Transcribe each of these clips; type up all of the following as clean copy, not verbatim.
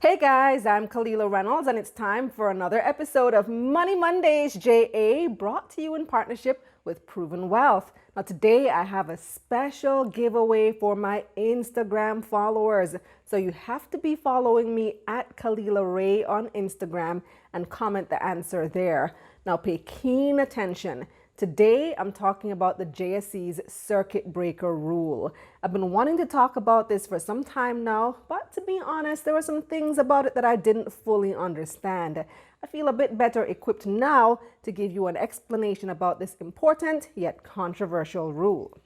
Hey guys, I'm Kalila Reynolds, and it's time for another episode of Money Mondays JA, brought to you in partnership with Proven Wealth. Now, today I have a special giveaway for my Instagram followers. So, you have to be following me at Kalila Ray on Instagram and comment the answer there. Now, pay keen attention. Today, I'm talking about the JSE's circuit breaker rule. I've been wanting to talk about this for some time now, but to be honest, there were some things about it that I didn't fully understand. I feel a bit better equipped now to give you an explanation about this important yet controversial rule.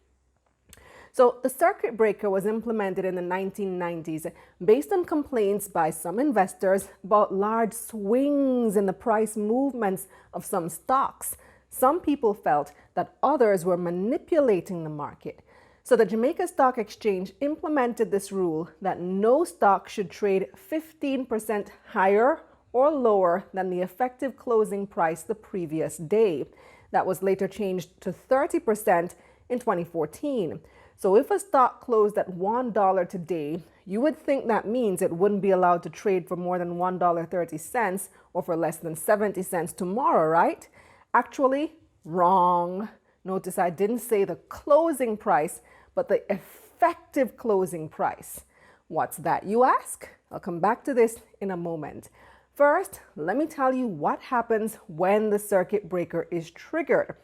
So, the circuit breaker was implemented in the 1990s based on complaints by some investors about large swings in the price movements of some stocks. Some people felt that others were manipulating the market. So the Jamaica Stock Exchange implemented this rule that no stock should trade 15% higher or lower than the effective closing price the previous day. That was later changed to 30% in 2014. So if a stock closed at $1 today, you would think that means it wouldn't be allowed to trade for more than $1.30 or for less than 70 cents tomorrow, right? Actually, wrong. Notice I didn't say the closing price, but the effective closing price. What's that, you ask? I'll come back to this in a moment. First, let me tell you what happens when the circuit breaker is triggered.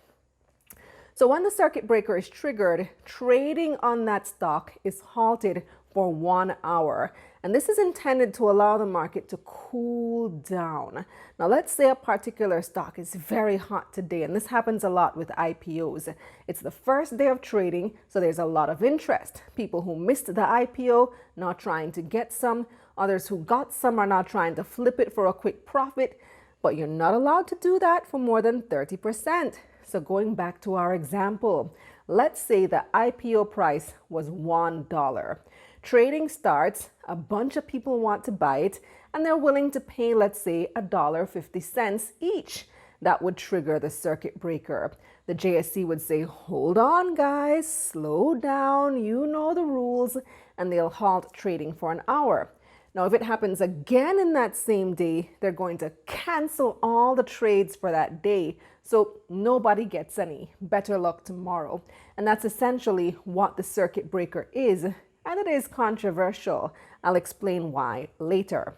So when the circuit breaker is triggered, trading on that stock is halted for 1 hour. And this is intended to allow the market to cool down. Now, let's say a particular stock is very hot today, and this happens a lot with IPOs. It's the first day of trading, so there's a lot of interest. People who missed the IPO now trying to get some. Others who got some are now trying to flip it for a quick profit. But you're not allowed to do that for more than 30%. So going back to our example, let's say the IPO price was $1. Trading starts, a bunch of people want to buy it, and they're willing to pay, let's say, $1.50 each. That would trigger the circuit breaker. The JSE would say, hold on, guys, slow down, you know the rules, and they'll halt trading for an hour. Now, if it happens again in that same day, they're going to cancel all the trades for that day. So nobody gets any. Better luck tomorrow. And that's essentially what the circuit breaker is. And it is controversial. I'll explain why later.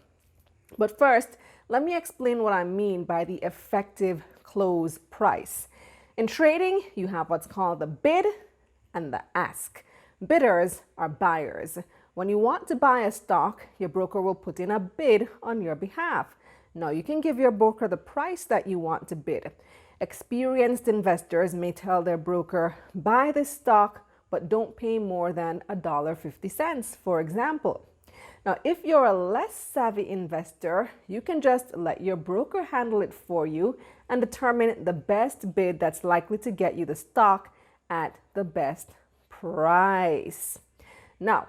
But first, let me explain what I mean by the effective close price. In trading, you have what's called the bid and the ask. Bidders are buyers. When you want to buy a stock, your broker will put in a bid on your behalf. Now, you can give your broker the price that you want to bid. Experienced investors may tell their broker, buy this stock, but don't pay more than $1.50, for example. Now, if you're a less savvy investor, you can just let your broker handle it for you and determine the best bid that's likely to get you the stock at the best price. Now,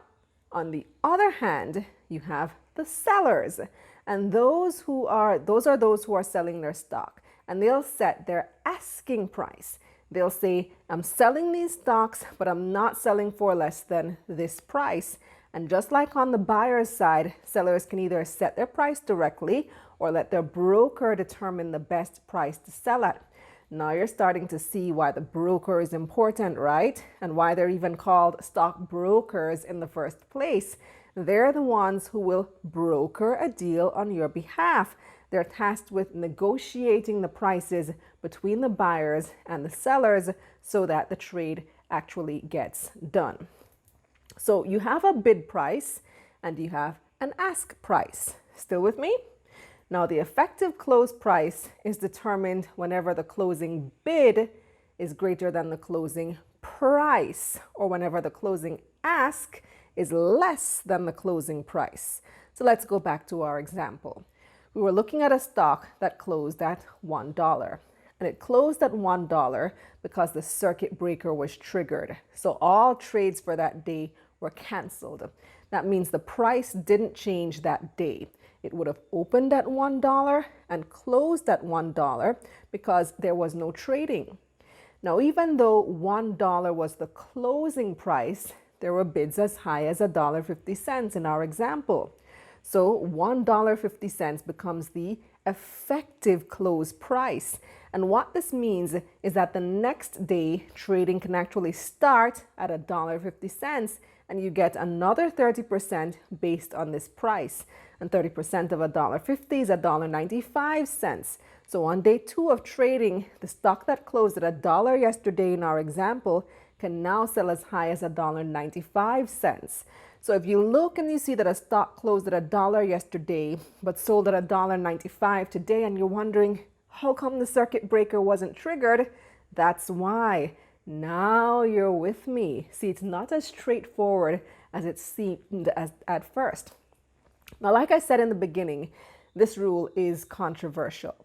on the other hand, you have the sellers, and those are those who are selling their stock, and they'll set their asking price. They'll say, I'm selling these stocks, but I'm not selling for less than this price. And just like on the buyer's side, sellers can either set their price directly or let their broker determine the best price to sell at. Now you're starting to see why the broker is important, right? And why they're even called stockbrokers in the first place. They're the ones who will broker a deal on your behalf. They're tasked with negotiating the prices between the buyers and the sellers so that the trade actually gets done. So you have a bid price and you have an ask price. Still with me? Now, the effective close price is determined whenever the closing bid is greater than the closing price, or whenever the closing ask is less than the closing price. So let's go back to our example. We were looking at a stock that closed at $1. And it closed at $1 because the circuit breaker was triggered. So all trades for that day were canceled. That means the price didn't change that day. It would have opened at $1 and closed at $1 because there was no trading. Now, even though $1 was the closing price, there were bids as high as $1.50 in our example. So $1.50 becomes the effective close price. And what this means is that the next day trading can actually start at $1.50 and you get another 30% based on this price. And 30% of $1.50 is $1.95. So on day 2 of trading, the stock that closed at $1 yesterday in our example can now sell as high as $1.95. So if you look and you see that a stock closed at $1 yesterday but sold at $1.95 today, and you're wondering how come the circuit breaker wasn't triggered, that's why. Now you're with me. See, it's not as straightforward as it seemed at first. Now, like I said in the beginning, this rule is controversial.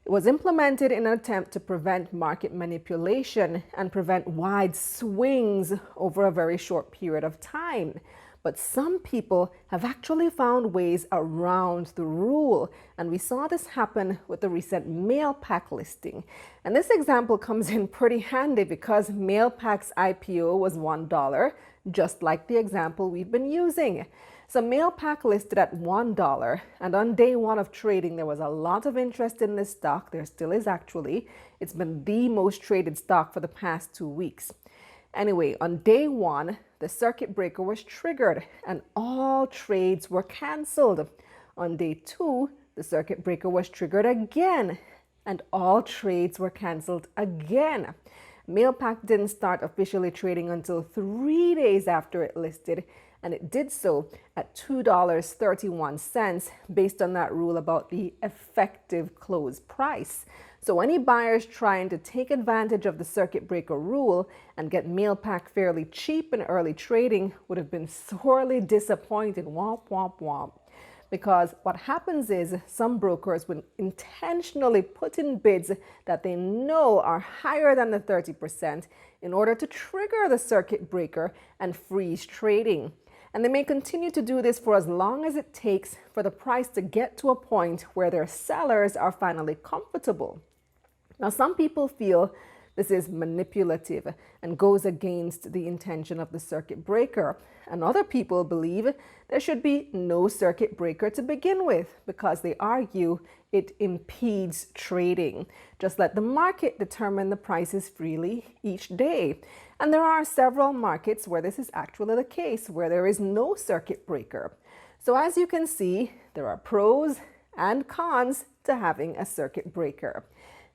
It was implemented in an attempt to prevent market manipulation and prevent wide swings over a very short period of time. But some people have actually found ways around the rule. And we saw this happen with the recent Mailpac listing. And this example comes in pretty handy because Mailpac's IPO was $1, just like the example we've been using. So Mailpac listed at $1, and on day 1 of trading, there was a lot of interest in this stock. There still is actually. It's been the most traded stock for the past 2 weeks. Anyway, on day 1, the circuit breaker was triggered and all trades were canceled. On day 2, the circuit breaker was triggered again and all trades were canceled again. Mailpac didn't start officially trading until 3 days after it listed, and it did so at $2.31 based on that rule about the effective close price. So any buyers trying to take advantage of the circuit breaker rule and get Mailpac fairly cheap in early trading would have been sorely disappointed. Womp, womp, womp. Because what happens is some brokers will intentionally put in bids that they know are higher than the 30% in order to trigger the circuit breaker and freeze trading. And they may continue to do this for as long as it takes for the price to get to a point where their sellers are finally comfortable. Now, some people feel this is manipulative and goes against the intention of the circuit breaker. And other people believe there should be no circuit breaker to begin with because they argue it impedes trading. Just let the market determine the prices freely each day. And there are several markets where this is actually the case, where there is no circuit breaker. So as you can see, there are pros and cons to having a circuit breaker.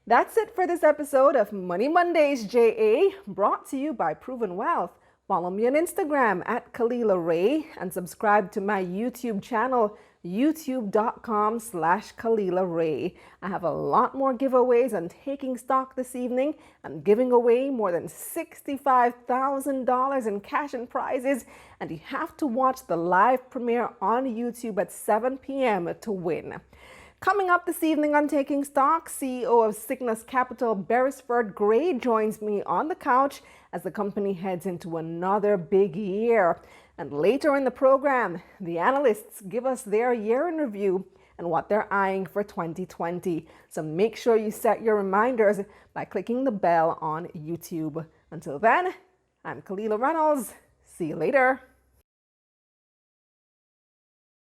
That's it for this episode of Money Mondays JA, brought to you by Proven Wealth. Follow me on Instagram at Kalila Ray and subscribe to my YouTube channel, youtube.com/Kalila Ray. I have a lot more giveaways on taking stock this evening. I'm giving away more than $65,000 in cash and prizes, and you have to watch the live premiere on YouTube at 7 p.m. to win. Coming up this evening on Taking Stock, CEO of Cygnus Capital, Beresford Gray, joins me on the couch as the company heads into another big year. And later in the program, the analysts give us their year in review and what they're eyeing for 2020. So make sure you set your reminders by clicking the bell on YouTube. Until then, I'm Kalila Reynolds. See you later.